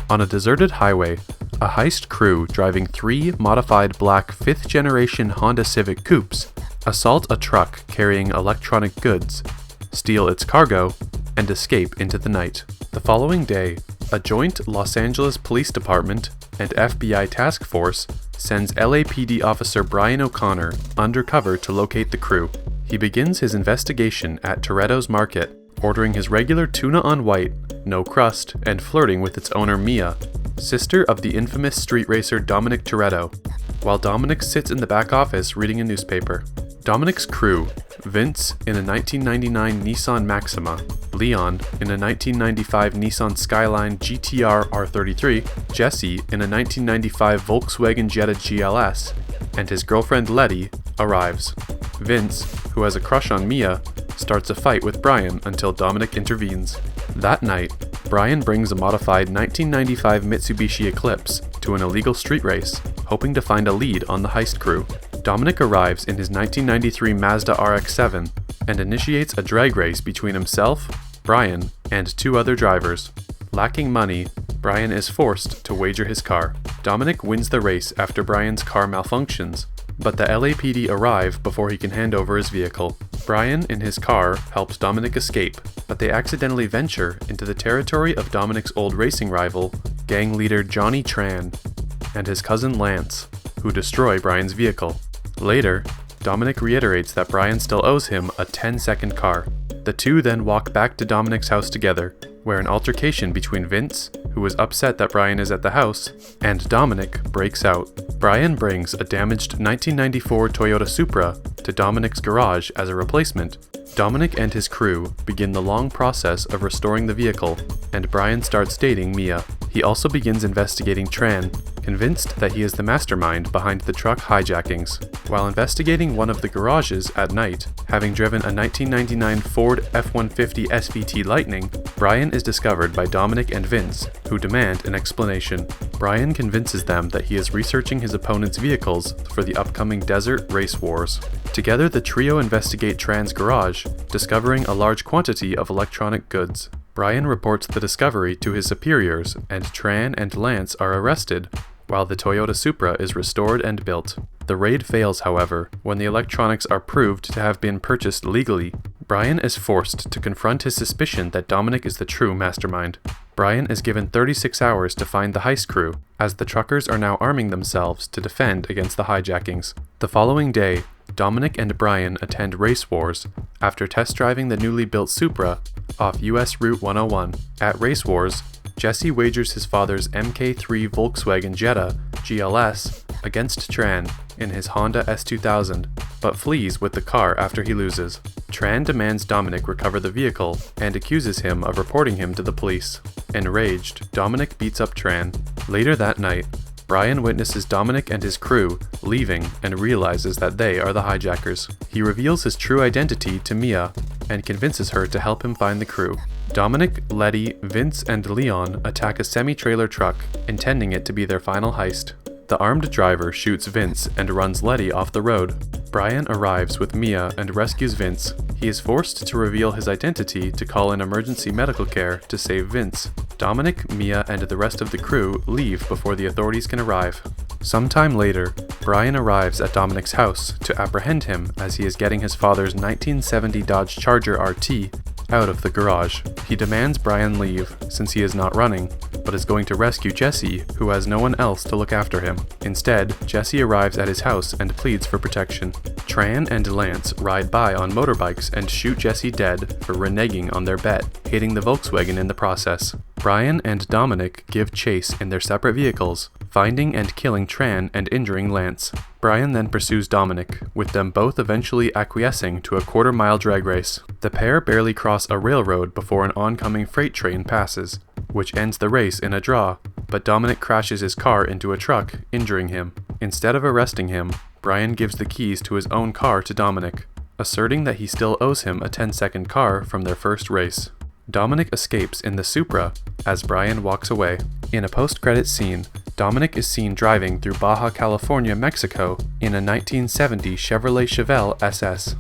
On a deserted highway, a heist crew driving 3 modified black 5th-generation Honda Civic coupes assault a truck carrying electronic goods, steal its cargo, and escape into the night. The following day, a joint Los Angeles Police Department and FBI task force sends LAPD officer Brian O'Connor undercover to locate the crew. He begins his investigation at Toretto's Market, ordering his regular tuna on white, no crust, and flirting with its owner Mia, sister of the infamous street racer Dominic Toretto, while Dominic sits in the back office reading a newspaper. Dominic's crew: Vince in a 1999 Nissan Maxima, Leon in a 1995 Nissan Skyline GTR R33, Jesse in a 1995 Volkswagen Jetta GLS, and his girlfriend Letty arrives. Vince, who has a crush on Mia, starts a fight with Brian until Dominic intervenes. That night, Brian brings a modified 1995 Mitsubishi Eclipse to an illegal street race, hoping to find a lead on the heist crew. Dominic arrives in his 1993 Mazda RX-7 and initiates a drag race between himself, Brian, and 2 other drivers. Lacking money, Brian is forced to wager his car. Dominic wins the race after Brian's car malfunctions, but the LAPD arrive before he can hand over his vehicle. Brian in his car helps Dominic escape, but they accidentally venture into the territory of Dominic's old racing rival, gang leader Johnny Tran, and his cousin Lance, who destroy Brian's vehicle. Later, Dominic reiterates that Brian still owes him a 10-second car. The two then walk back to Dominic's house together, where an altercation between Vince, who is upset that Brian is at the house, and Dominic breaks out. Brian brings a damaged 1994 Toyota Supra to Dominic's garage as a replacement. Dominic and his crew begin the long process of restoring the vehicle, and Brian starts dating Mia. He also begins investigating Tran, convinced that he is the mastermind behind the truck hijackings. While investigating one of the garages at night, having driven a 1999 Ford F-150 SVT Lightning, Brian is discovered by Dominic and Vince, who demand an explanation. Brian convinces them that he is researching his opponent's vehicles for the upcoming desert race wars. Together, the trio investigate Tran's garage, discovering a large quantity of electronic goods. Brian reports the discovery to his superiors, and Tran and Lance are arrested, while the Toyota Supra is restored and built. The raid fails, however, when the electronics are proved to have been purchased legally. Brian is forced to confront his suspicion that Dominic is the true mastermind. Brian is given 36 hours to find the heist crew, as the truckers are now arming themselves to defend against the hijackings. The following day, Dominic and Brian attend Race Wars after test driving the newly built Supra off US Route 101. At Race Wars, Jesse wagers his father's Mk3 Volkswagen Jetta GLS against Tran in his Honda S2000, but flees with the car after he loses. Tran demands Dominic recover the vehicle and accuses him of reporting him to the police. Enraged, Dominic beats up Tran. Later that night, Brian witnesses Dominic and his crew leaving and realizes that they are the hijackers. He reveals his true identity to Mia and convinces her to help him find the crew. Dominic, Letty, Vince, and Leon attack a semi-trailer truck, intending it to be their final heist. The armed driver shoots Vince and runs Letty off the road. Brian arrives with Mia and rescues Vince. He is forced to reveal his identity to call in emergency medical care to save Vince. Dominic, Mia, and the rest of the crew leave before the authorities can arrive. Sometime later, Brian arrives at Dominic's house to apprehend him as he is getting his father's 1970 Dodge Charger RT out of the garage. He demands Brian leave, since he is not running, but is going to rescue Jesse, who has no one else to look after him. Instead, Jesse arrives at his house and pleads for protection. Tran and Lance ride by on motorbikes and shoot Jesse dead for reneging on their bet, hitting the Volkswagen in the process. Brian and Dominic give chase in their separate vehicles, finding and killing Tran and injuring Lance. Brian then pursues Dominic, with them both eventually acquiescing to a quarter-mile drag race. The pair barely cross a railroad before an oncoming freight train passes, which ends the race in a draw, but Dominic crashes his car into a truck, injuring him. Instead of arresting him, Brian gives the keys to his own car to Dominic, asserting that he still owes him a 10-second car from their first race. Dominic escapes in the Supra as Brian walks away. In a post-credit scene, Dominic is seen driving through Baja California, Mexico in a 1970 Chevrolet Chevelle SS.